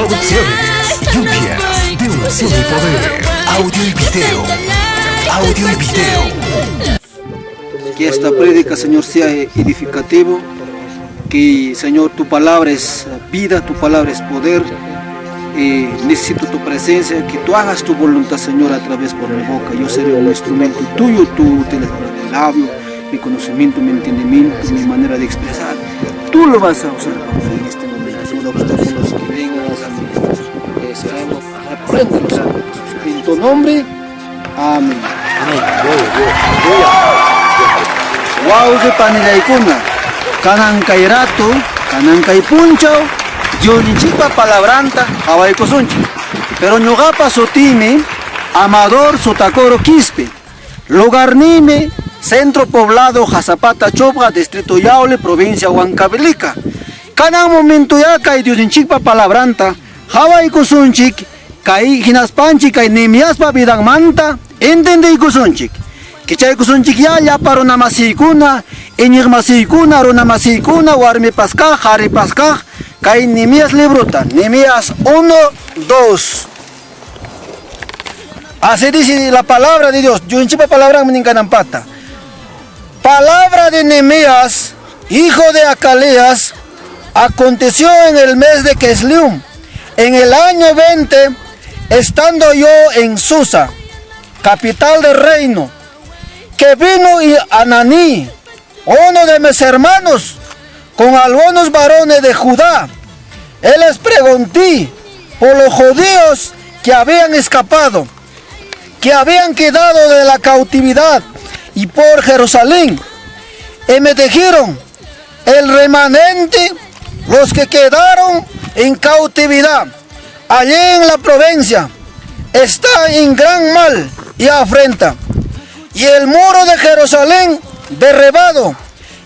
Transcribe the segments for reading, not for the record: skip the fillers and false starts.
Producciones, lluvias de unción y poder, audio y video, audio y video. Que esta prédica, Señor, sea edificativo, que, Señor, tu palabra es vida, tu palabra es poder. Necesito tu presencia, que tú hagas tu voluntad, Señor, a través por mi boca. Yo seré un instrumento tuyo, tú tienes mi labio, mi conocimiento, mi entendimiento, mi manera de expresar. Tú lo vas a usar en este momento. Los obstáculos que vengan, seremos, repréndelos. En tu nombre, amén. Wauze panilaykuna, kanan kay rato, kanan kay punchaw, Dioninchipa palabranta, hawaykusunchik. Pero ñuqapa sutimi, Amador Sotacoro Quispe, lugarnimi, Centro Poblado Jazapata Chopga, Distrito Yaule, Provincia Huancavelica. Kanan momento ya kay Dioninchipa palabranta, hawaykusunchik, kay hinaspanchik, kay nimiaspa vidangmanta, entendiykusunchik. Kichaykusunchik ya paro namasikuna, iñigmasikuna, runamasikuna, warmipaskaj, haripaskaj, kay Nehemías librota, Nehemías 1, 2. Así dice la palabra de Dios. Yo en palabra pata. Palabra de Nehemías, hijo de Acalías, aconteció en el mes de Keslium, en el año 20, estando yo en Susa, capital del reino, que vino Ananí, uno de mis hermanos, con algunos varones de Judá. Él les pregunté por los judíos que habían escapado, que habían quedado de la cautividad y por Jerusalén. Y me dijeron, el remanente, los que quedaron en cautividad, allí en la provincia, está en gran mal y afrenta. Y el muro de Jerusalén derribado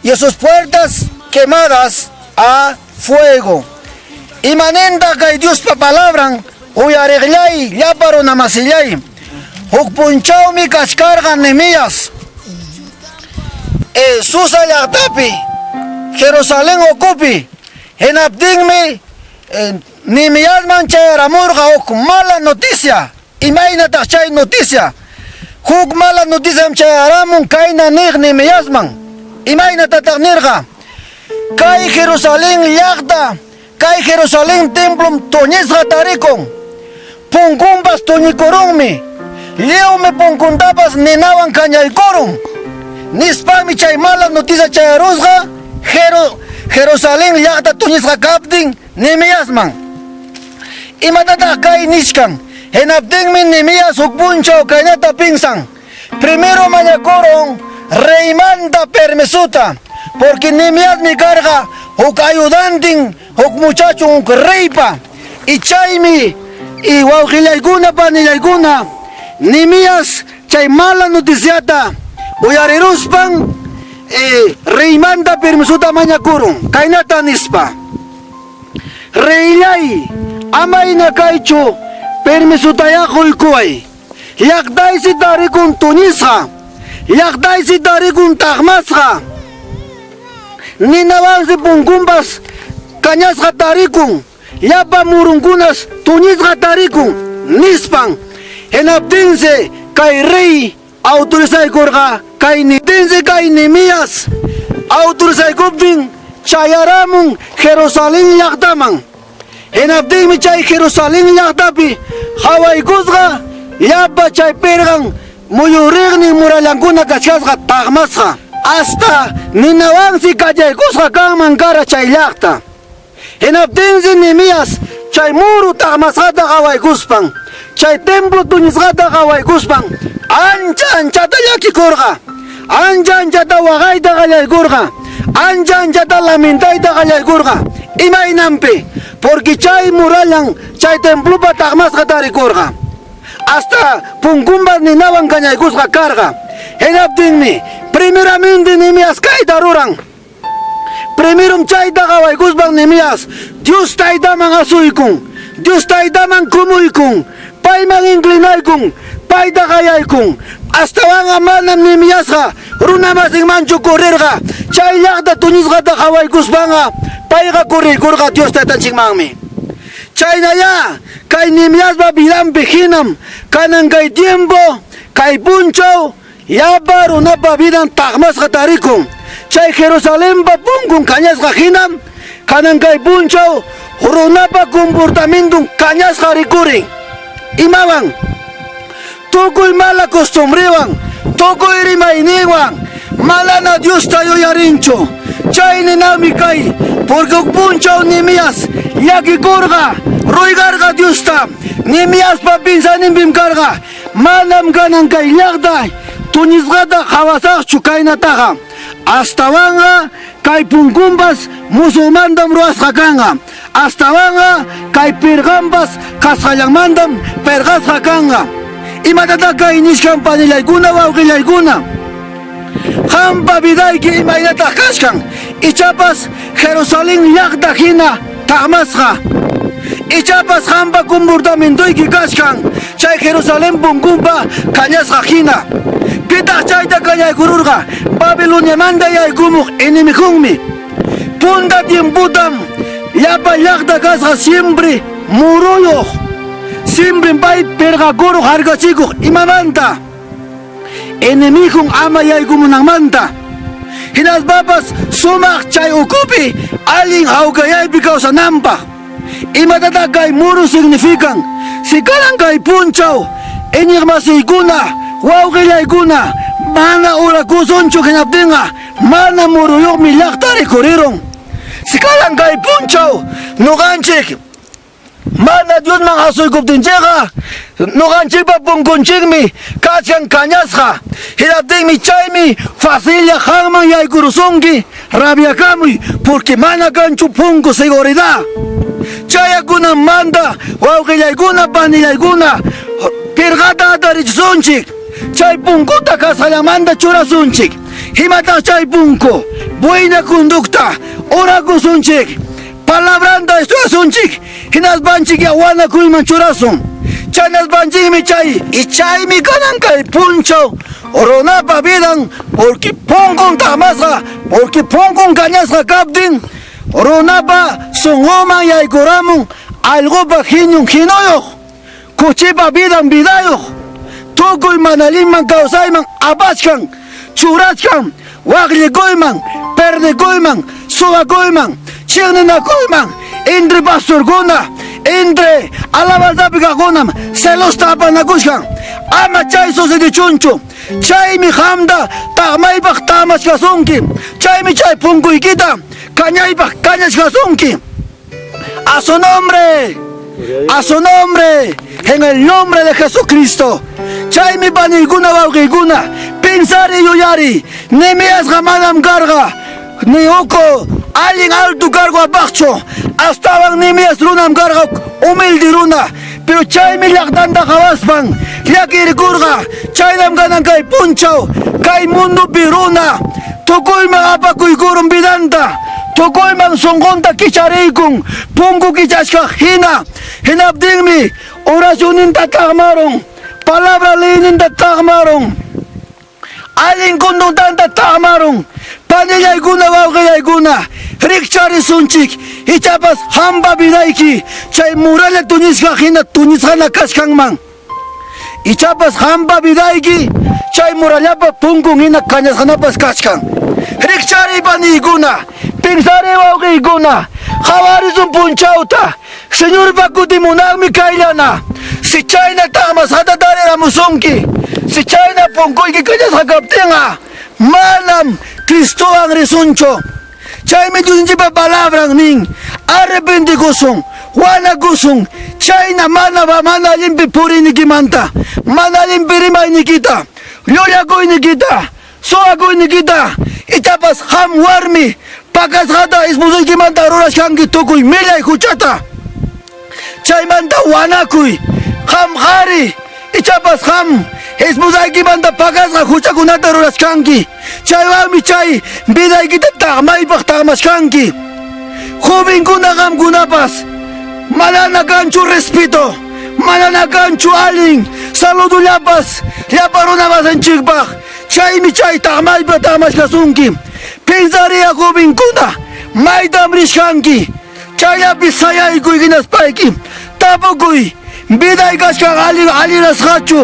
y sus puertas quemadas a fuego. Y manenda que Dios pa palabran, hoy arreglay, ya paro namasillay. Hukpunchao mi cascarga Nehemías. Susa yagtapi, Jerusalén ocupi. En abdingme, Nehemías manchayaramurga huk mala noticia. Imayna tachay noticia. Huk mala noticia manchayaramun kaina nig Nehemías man. Imayna tataknirga. Kay Jerusalén llaqta, kay Jerusalén templo toñesqa tarikun. Punkumpas toñikurunmi, liwmi punkuntapas ninawan kañaykurun. Nispami chay mala noticia chayarusqa, Jerusalén llaqta toñesqa kaptin Nehemíasman. Imatataq kay nishkan, hinaptinmi Nehemías huk punchaw kaynata pinsan. Primero mañakurun reymanta permisuta, porque Nehemías mi carga, huk ayudantin, huk muchacho, huk reypa, y chaymi, y wauqillaykuna panillaykuna, Nehemías chay mala noticiata, uyariruspan, reymanta permisuta mañakurun, kaynata nispa. Reylay, amayna kaychu, permisutaya quykuay, llaqtaysi tarikun tunisqa, llaqtaysi tarikun taqmasqa, ninawansi punkumpas kañasqa tarikun, llapa murunkunas tuñisqa tarikun, nispan. Hinaptinsi kay rey autorizaykurqa, kay Nehemías autorizaykuptin chayaramun Jerusalén llaqtaman. Hinaptinmi chay Jerusalén llaqtapi hawaykusqa, llapa chay pirqan muyuriqnin murallankunata kachkasqa taqmasqa. Hasta ninawansi kallaykusqa kanman kara chay llaqta. Hinaptinsi Nehemías chay muru taqmasqata qawaykuspan, chay templo tuñisqata qawaykuspan, anchata llakikurqa, anchata waqayta qallaykurqa, anchata lamentayta qallaykurqa. Imaynampi, porque chay murallan chay templopa taqmasqa tarikurqa. Hasta punkumpas ninawan kañaykusqa karqa. Hinaptinmi, primeramente Nehemías kayta ruran. Primero chayta qawaykuspan Nehemías, Dios taytaman asuykun, Dios taytaman kumuykun, payman inclinaykun, payta qayaykun. Hasta van manam Nehemíasqa runamasinmanchu corrirqa, chay llaqta tuñisqata qawaykuspanqa, payqa corrikurqa Dios taytanchikmanmi. Chaynaya, kay Nehemíaspa vidanpi hinam, kanan kay tiempo, kay punchaw, yapa runapa vidan taqmasqa tarikun. Chay Jerusalempa punkun kañasqa hinam, kanan kay punchaw, runapa comportamiento kañasqa rikurin. Imawan, tukuy mala costumbrewan, tukuy rimayniwan, malana Dios tayo yarincho. Chay ninami kay, porque punchaw Nehemías, yakikurga, ruigarga Dios ta, Nehemías pa pinsanin bimkarga, manam ganan kay llaqta, tunisgata hawasaq chukaynataqa. Hasta vanga kay punkumbas musulmandam ruasqa kanga. Hasta vanga kay pirgambas kasqallanmandam pergasqa kanga. Imatata kay nishkan panilaykuna wawqillaykuna. Hampa vidayki imaynataq kashkan. Ichapas Jerusalén llaqta hina taqmasqa. Ichapas hampa comportamientoyki kashkan. Chay Jerusalén punkumpa kañasqa hina. Pitaq chayta kañaykururqa Babiloniamanta yaykumuq inimijunmi. Punta tiemputam llapa llaqta kasqa siempre muruyuq. Siempre pay perqakuruq harkachikuq imamanta. Inimijun ama yaykumunanmanta. Hinaspapas sumaq chay ukupi allin hawkayaypi kawsananpaq. Imatata kay muru significan. Si kanan kay punchaw iñiqmasiykuna, wawqillaykuna mana urakusunchu hinaptinqa mana muruyuqmi llaqta rikuriron. Si kanan kay punchaw nuqanchik mana Diosman asuykuptinchikqa nuqanchikpa punkunchikmi kachkan kañasqa. Hinaptinmi chaymi facilla qanman yaykurusunki rabiakamuy porque mana kanchu punku seguridad. Chayakuna manda wawqillaykuna panillaykuna pirqata atarichisunchik. Chay punkuta kasqallamanta churasunchik. Himataq chay punku buena conducta urakusunchik. Palabranta estudiasunchik. Hinaspanchik yawanakuyman churasun. Chaynaspanchikmi chay. Y chaymi kanan kay punchaw runapa vidan porque punkun taqmasqa, porque punkun kañasqa kaptin runapa sunquman yaykuramun allqupa hinuyuq, kuchipa vidan vidayuq, tukuy manalinman kawsayman apachkan, churachkan, waqllikuyman, perdikuyman, suwakuyman, chiqninakuyman, entre pastorkuna, entre alabanzapi kaqkunam celosta apanakushkan. Ama chay sucedichunchu. Chaymi hamda taqmaypaq tamashkasunki. Chaymi chay punkuykita kañaypaq kañashkasunki. A su nombre, en el nombre de Jesucristo. Chaymi paniykuna wawqiykuna, pensari yuyari, Nehemíasqa manam karqa, ni uko allin alto cargo apaqchu. Astaban Nehemías runam karqa, humilde runa. Pero chaymi llaqtanta qhawaspan, llakirikurqa, chaynam kanan kay punchaw, kay mundo piruna, tukuyman apakuykurun vidanta, tukuyman sunqunta kichariykun, punku kichashqa hina, hinaptinmi oracioninta taqmarun, palabra leyninta taqmarun, allin conductanta taqmarun, panillaykuna wawqillaykuna, rikcharisunchik, ichapas hampa vidayki, chay muralla tunisqa hina tunisqana kashkanman. Ichapas hampa vidayki, chay murallapa punkun hina kañasqanapas kashkan. Rikchari paniykuna, pensari wawqiykuna, qhawarisun punchawta, Señorpa kutimunanmi kayllana. Si chayna taqmasqata tariramusunki, si chayna punkuyki kañasqa kaptinqa, manam Cristowan risunchu. Chaymi Diosninchikpa palabran nin, arrepentikusun, wanakusun, chayna mana allinpi purinikimanta, mana allinpi rimaynikita, llulakuynikita, suwakuynikita, ichapas ham warmi, pakasqata esposuykimanta rurashkanki tukuy millay huchata. Chaymanta wanakuy, ham qhari, ichapas ham esposaykimanta pakasqa huchakunata rurashkanki. Chaywami chay vidaykita taqmaypaq taqmashkanki. Jovenkuna qamkunapas manana kanchu respeto, manana kanchu allin saludullapas llapa runapasanchikpaq. Chaymi chay taqmaypa taqmashkasunki. Pensaria jovenkuna maytam rishkanki, chaya bisaya ikuy ginas paiki tapukuy biday kashkan aliras hachu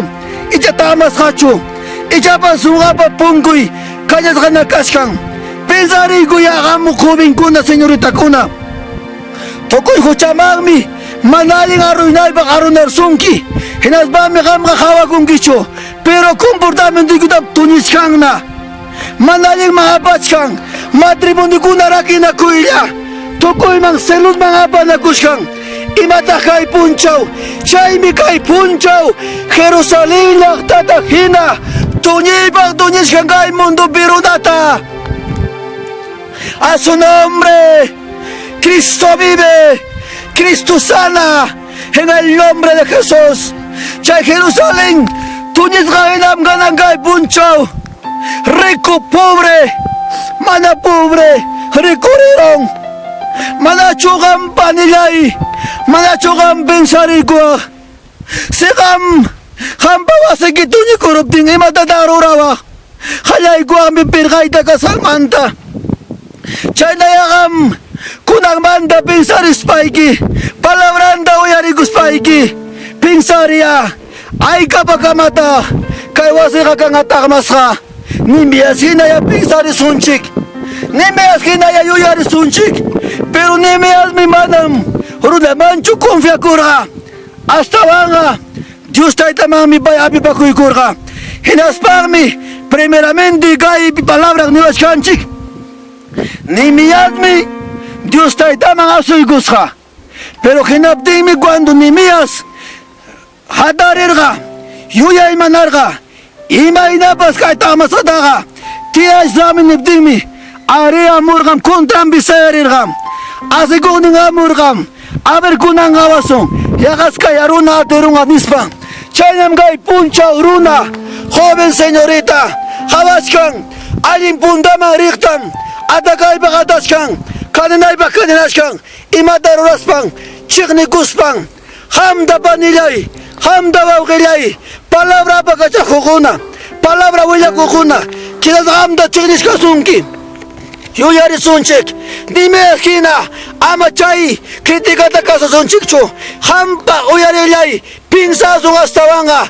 icha tamas hachu icha pasuga pa punkuy kanyas gana kashkan pensari kuya gamu joven kuna señorita kuna tokoy huchamagmi manalin arruinay bak arruinar sunki hinas bami gamga hawa kunkicho pero comportamiento kutap tunishkan na manalin mga bachkan matrimonio kuna rakina kuya tokoy mang selud mga panakushkan imata kay punchaw chaymi kay punchaw Jerusalén laktatahina tuñibak tuñishkan kay mundo birunata a su nombre Cristo vive Cristo sana en el nombre de Jesús chay Jerusalén tuñishkan inam ganan kay punchaw rico pobre mana pobre rico rirong mana chugam panilay mana chugam pensari ko sikam bawa sakito ni korupting ay matadarorawa kalay ko ang pipirkayta kasamanta chay nayakam kunang manda pensari spayki palabranda uyari ko spayki pensari ay kapakamata kay wasi kakangatakmas ka nimbias hinaya pensari sunchik nimbias hinaya yuyari sunchik pero nimbias mi manam rudamanchu confia kurga hasta vanga Dios taita mami bayabi bakuy kurga hinaspagmi primeramente kay palabra ni waskanchik nimbiasmi Dios taita mga asoy gusga pero hinapdimi cuando nimbias hadarirga yuyay manarga ima inapas kay tamasadaga tiya islamin nibdimi ari amurgam kontram bisayarirgam asikuning amurgam aber kunang awasong yakas kay aruna aterunga nispa chaynam kay puncha uruna joven señorita hawaskan alin pundama riktam atakay bakatashkan kananay bakaninashkan imadaruraspan chiknikuspan hamda panilay hamda wawkilay palabra bakachakukuna palabra willakukuna kinas hamda chikniskasunki yuyari sunchik dime esquina ama chay kritikata kaso sunchikchu hampa uyarilay pinsasun astawanga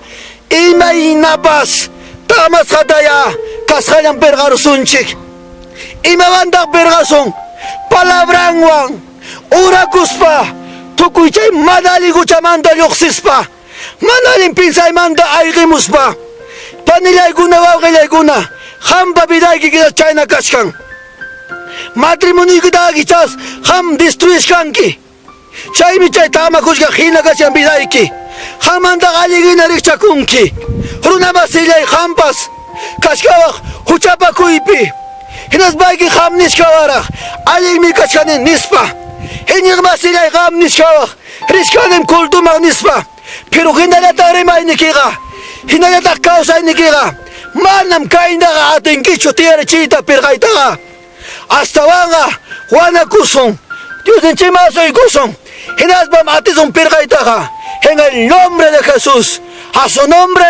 ima inapas tamas hadaya kaskalang pergaru sunchik ima bandak pergasun palabrangwang urakuspa tukuy chay madali kuchamanda yuksispa manalin pinsay manda aygimuspa panilay guna wawkilay guna hampa biday kikita chay nakashkan matrimonio kita gichas ham destruishkanki chaymi chay tamakushka hina kachan bidayki hamanta alligina rikchakunki runa basilay hampas kashkawak huchapakuypi hinasbayki ham nishkawaraq alligmi kachkanin nispa hiñiq basilay ham nishkawaq rishkanin kultumaq nispa pero hinallataq rimaynikiqa hinallataq kawsaynikiqa manam kaynaqa atinkichu tiyarichiyta pirqaytaqa hasta vanga wana kuson Dios en chimaso y kuson hinas bam atizon pirgaitaga en el nombre de Jesús a su nombre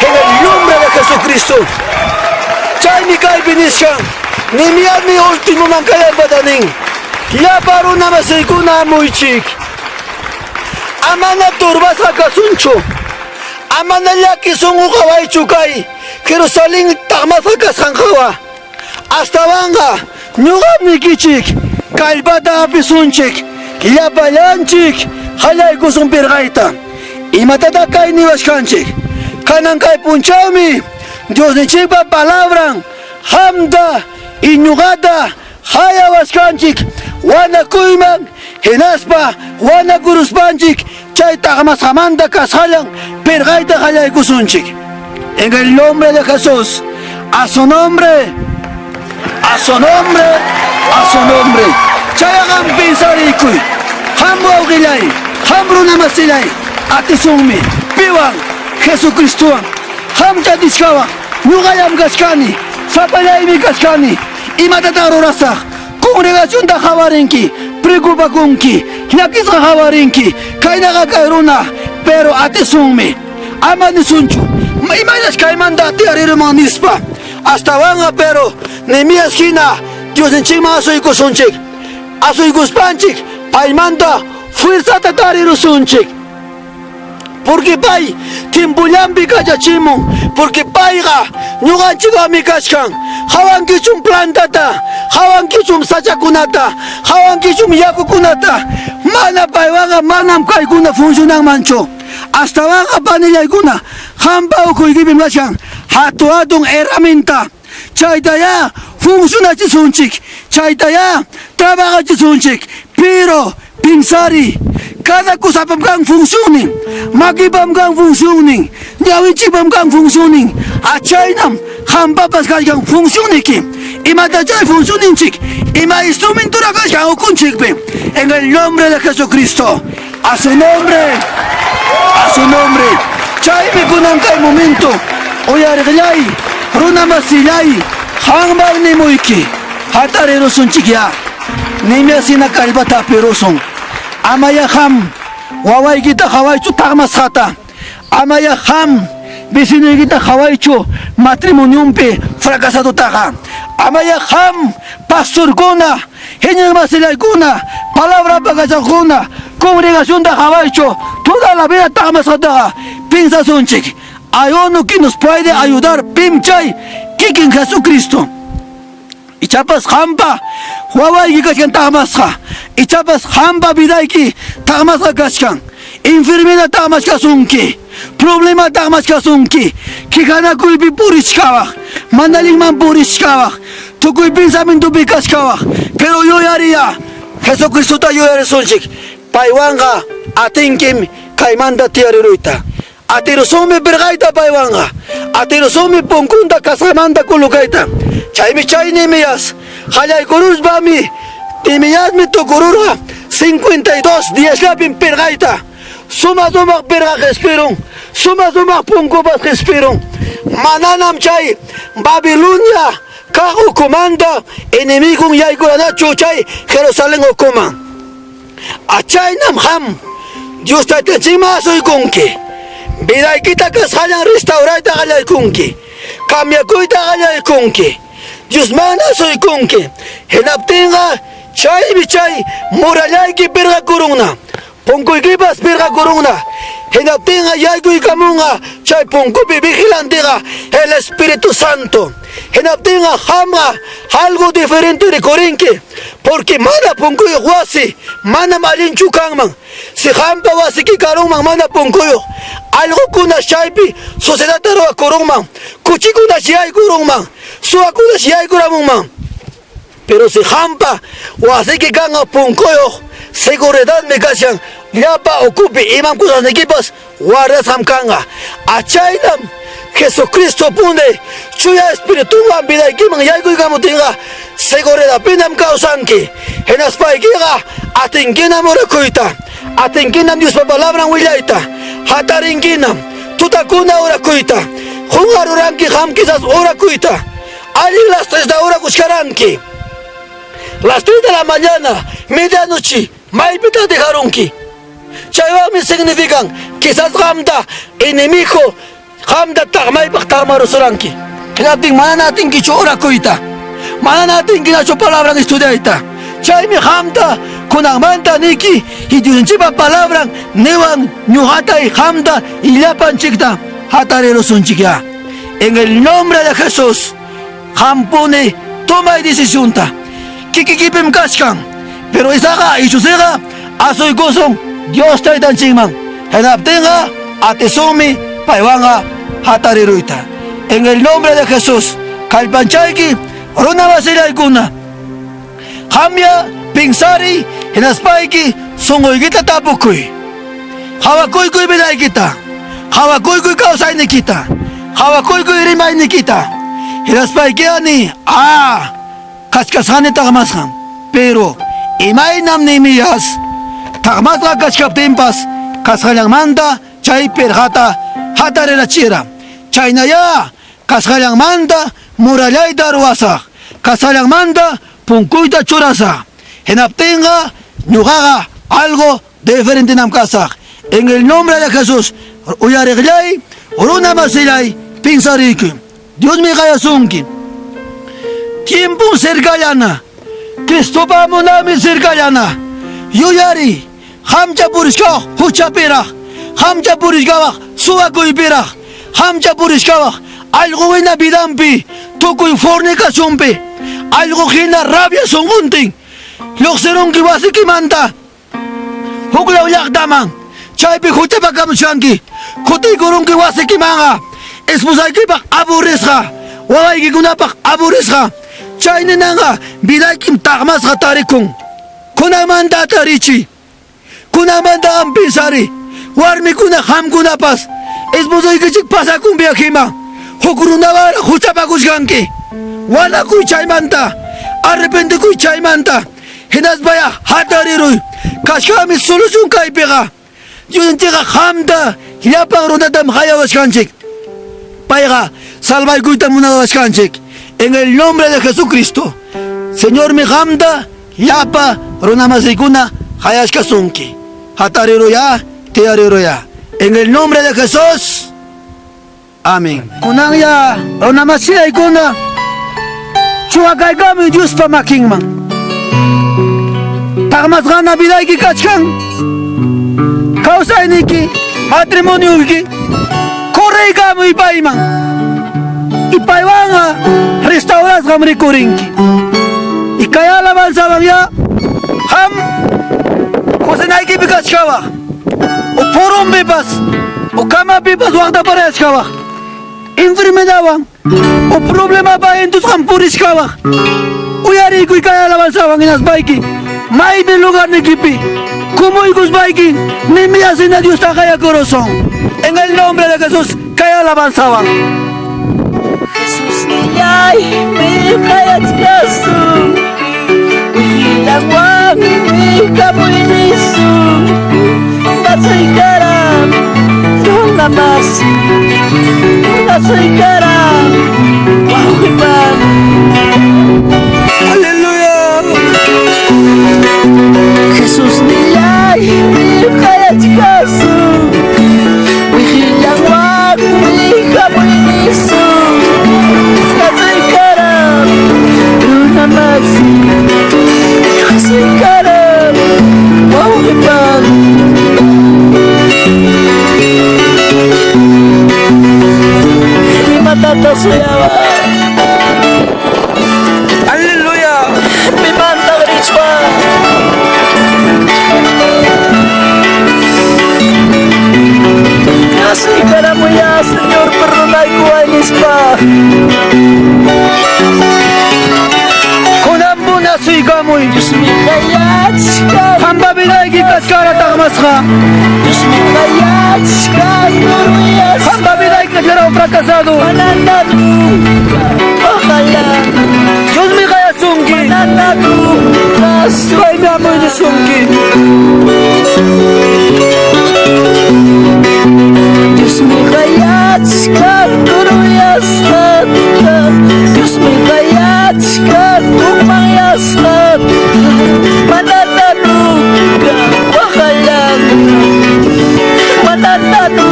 en el nombre de Jesucristo chay mi kay biniskan ni mi último mankaya badaning ya paruna masikuna muy chik amana turbasa kasuncho amana yaki sungu kawai chukay Jerusalén takmasa kasankawa hasta vanga ñugam nikichik kalpata apisunchik llapalanchik halay kusun pirgayta imatata kay niwashkanchik kanan kay punchawmi Dios nichikpa palabran hamda y ñugata haya washkanchik wanakuyman hinaspa wanakuruspanchik chay takmasqamanta kashalan pirgayta halay kusunchik en el nombre de Jesús a su nombre a su nombre, a su nombre. Chayagan pensarikuy, hambo augilay, hambro namasilay, atisungmi, piwan, Jesucristuan, hamcha diskawa, nugayam gashkani, sapalaymi gashkani, imatatarurasak, congregación da jawarinki, preocupakunki, nakisga jawarinki, kainaga kairuna, pero atisungmi, amanisunchu, imayas kaimanda tiarirman nispa, hasta vanga pero Nehemías hina Dios en chima soy kusunchik Asoy guspanchik, paimanta fuerza tatarirusunchik. Porque pay, timpullampi kachachimun, porque payga, ñuqanchikami kashkan, hawankichum plantata, hawankichum sachakunata, hawankichum yakukunata, mana paywaga manam kaykuna funcionanmanchu. Hasta waga panillaykuna, hampa ukuykipim kashkan, hatun herramienta, chaytaya funcionachisunchik, chaytaya trabajachisunchik, pero pinsari, cada cosa pam kan funcioning, maki pam kan funcioning, nyawichi pam kan funcioning, achaynam, hampapas kan funcioniki, ima tachay funcioning chik, ima instrumento la kan ukunchikpe, en el nombre de Jesucristo, a su nombre, chaymi kunan kay momento, oyarglay, runa masilay, hangbar ni muiki, hatarero sunchikya, nimya sina kalbata peroson. Amaya ham, waway kita hawaichu tagmas hata. Amaya ham, vecino kita hawaichu matrimoniumpe fracasado taga. Amaya ham, pastor guna, genial masilay guna, palabra bagaja guna, congregación de hawaichu, toda la vida tagmas hata. Piensa sonchik, hay uno que nos puede ayudar, pimchay, kikin Jesucristo. Y chapas hampa, huawai ki kashkan tagmasqa. Y chapas hampa vidayki tagmasqa kashkan. Enfermedad tagmasqa sunki. Problema tagmasqa sunki. Kikanakuypi purishkawaq. Mandalinman purishkawaq. Tukuy pensamientopi kashkawaq. Pero yo yaría, Jesucristo ta yo yari sunchik. Paywanga atinkim kaymanta tiyariruyta. Atirusumi bergaita paywanga. Atirusumi punkunta kasamanta kulukaita. Chaymi chayni miyas, halay kurus bami, timiyas mi tu kurura, 52 días lapin pergaita, suma perga respirun, suma punkupas respirun, mananam chay, Babilonia, kahu comanda, enemigo yaykurana chuchay, Jerusalén okuma. Achaynam ham, Dios tatechima soy kunki, vidaykita kashayan restaurayta halay kunki, kamyakuita halay kunki. Dios mana soy kunki, henaptinga chay bichay murallayki pirga kurungna, punkuykipas pirga kurungna, henaptinga yaykuy kamunga chay punkupi vigilantiga el Espíritu Santo, henaptinga hamga algo diferente de korinki, porque mana punkuy wasi, mana malinchu kangman, si hampa wasi ki karungman mana punkuy, algo kuna chaypi sociedad tarwa kurungman, kuchikuna chiyay kurungman, suakuna chiyay kuramungman. Pero si hampa wasi ki kanga punkuyo, seguridad me kasyan, llapa ocupi imam kusas equipas, guardas hamkanga. Achaynam, Jesucristo pune, chuya espíritu wan vida ikiman yaykuy kamutinga, seguridad pinam kausanki, enaspaykiga, atinkinam orakuyta, atinkinam Dios pa palabra willayta, hatarinkinam, tutakuna orakuyta, jungaruranki ham quizás orakuyta, allí las 3 de hora kushkaranki, las 3 de la mañana, medianoche, maipita dejarunki. Chaywami significan quizás hamda enemigo, hamda tagmay paktarmarusuranki. Kinating mananating kicho orakuyta, mananating kinacho palabra estudiaita. Chaymi hamda kunamanta niki y diunchipa palabra newan ñuhata y hamda y lapan chikta hatarero sunchikya. En el nombre de Jesús, hampone toma decisión ta. Kikikipim kashkan, pero isaga y chusega asoy gozon Dios ta itan chingman. Henaptenga atesumi paywanga hatareruita. En el nombre de Jesús, kalpanchayki runa vasilaykuna. Hamya pinsari henaspayki songoygita tapukuy. Hawakuykuy bidaykita. Hawakuykuy kausaynikita. Hawakuykuy rimaynikita. Henaspayki ani kachkasqani tagmasqan. Pero imaynam nimiyas tagmasqa kachkaptinpas kasqallanmanta chay perjata hatarerachira. Chaynaya kasqallanmanta murallayta ruwasaq. Kasqallanmanta punkuyta churasaq. Hinaptinqa ñuqaqa algo diferente nam kasaq. En el nombre de Jesús uyariqllay runa masilay pinsariki. Dios me gayasunki. Tiempo cercallana. Cristo vamos a misirkayana. Yuyari, hamcha purishka, huchapira, hamcha purishka, suakuipira, hamcha purishka, algo en vidampi, tukuy fornicacionpi, algo gina rabia songunting, lokserong kiwasi kimanta, huklaw yakdaman, chaypi huchapakamushanki, kuti gurong kiwasi kimanga, esposay kipak aburisha, walay kikunapak aburisha, chayne nanga, biday kim takmas katarikong, kunamanda tarichi, kunamanda ampisari, warmi kuna ham kuna pas, esposay kichik pasa kumbia kima, hukurunawara huchapakushkanki, wala kuy chaymanta, arrepente kuy chaymanta, hinas baya hatariruy, kashkami solución kaypiqa, yuntiqa hamda, llapan runatam hayawashkanchik, payqa salvaykuyta munawashkanchik, en el nombre de Jesucristo, Señor mi hamda, llapa runamasikuna hayashkasunki, hatariruya, tiariruya, en el nombre de Jesús, amén. Kunangya, runamasiyaykuna, chuakaykami Dios pamakingman, takmasqana vidayki kachkan, kawsayniki, matrimoniuyki, korreykami ipayman, ipaywanqa restaurasqam rikurinki, y kay alabanzawan ya, ham, kusinaykipi kachkawaq, o purunpipas, o kamapipas waqtaparayashkawaq, enfermedadwan, o problema pa entusqam purishkawaq, uyariykuy kay alabanzawan hinasbayki, maymi lugarnikipi, kumuykusbayki, nimiyasina Dios takaya corazón, en el nombre de Jesús, kay alabanzawan. Jesús niyay, mi kayatkasu, hilangwan, mi kamuinisu, nasay karam, yung namas, nasay karam, wawipan. Aleluya. Jesús niyay, mi kayatkasu, hilangwan, mi kamuinisu, nasay karam, yung namas, nasay karam, wawipan. Matatasoyawa, Aleluya. mi manta grichwa. Así karamuya, Señor, perdonay ko ay nispa. Kunambuna suygamuy, Diyos mi kayat, hamba binayki kaskara takmasqa, Diyos mi kayat, kanuruyas, hamba binayki kaskara fracasado, mananadu, bakala, Dios mi kaya sungki, mananadu, kaso. ay mi amoy ni sungki. Dios me kayat, kanuruyas, Dios me kayat, kanupayas, mananadu, bakalan, mananadu,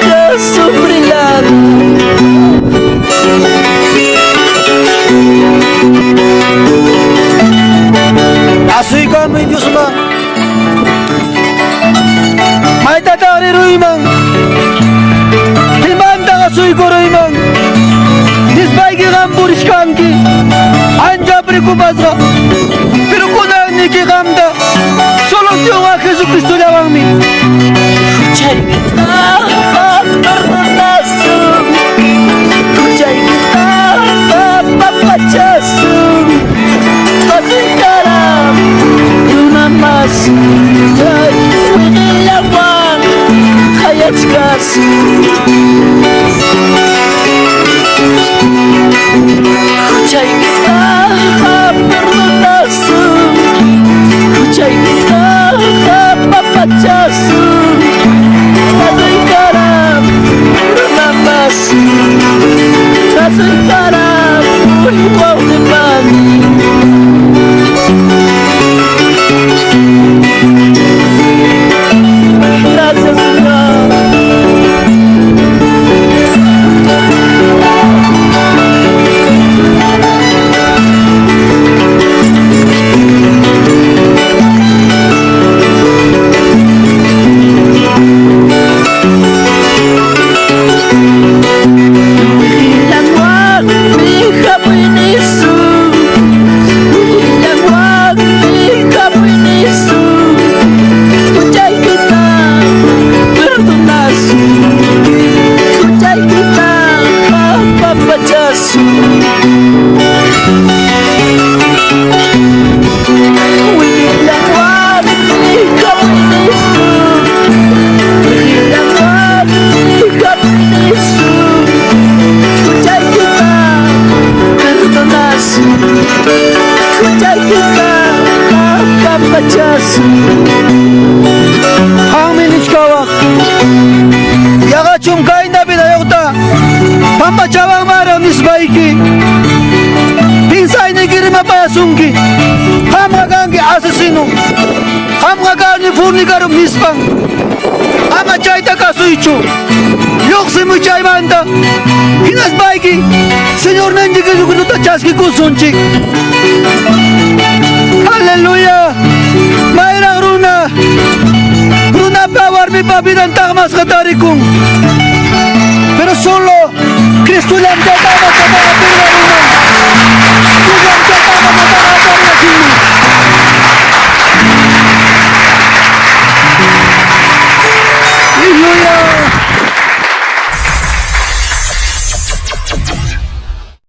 kasufrilan. Asuygamuy Dios ma, may tatariruy mang, himanda kasuyguruy mang, nisbayki kamburishkanki, anja preocupasqa, pero kunaniki kamda, solución a Jesucristo llawangmi. Kuchay kita, perdonasu, kuchay kita, papachasu, pasikaram, yunamas, wikilawan, kayachkasu. Kuchay kita, perdonasu, kuchay kita, papachasu, pasikaram, yunamas, pasikaram, uhiwaw de pani. Gracias, Señor. Kuchay kita Papachasu Haminichkawak Yagachum kainda bidayokta Pampachabang maraw nisbaiki Pinsay ni girima pasungi Hamagangi asesino Hamagani furnikarum nispang Ama chayta kasuichu Yoksi muchay banda Hinas baiki Señor nandiki lukunuta chaski kusunchik Aleluya Mayrang runa Runa pawar mi pabidan takmas katarikung Pero solo Cristo lang tatama sa mga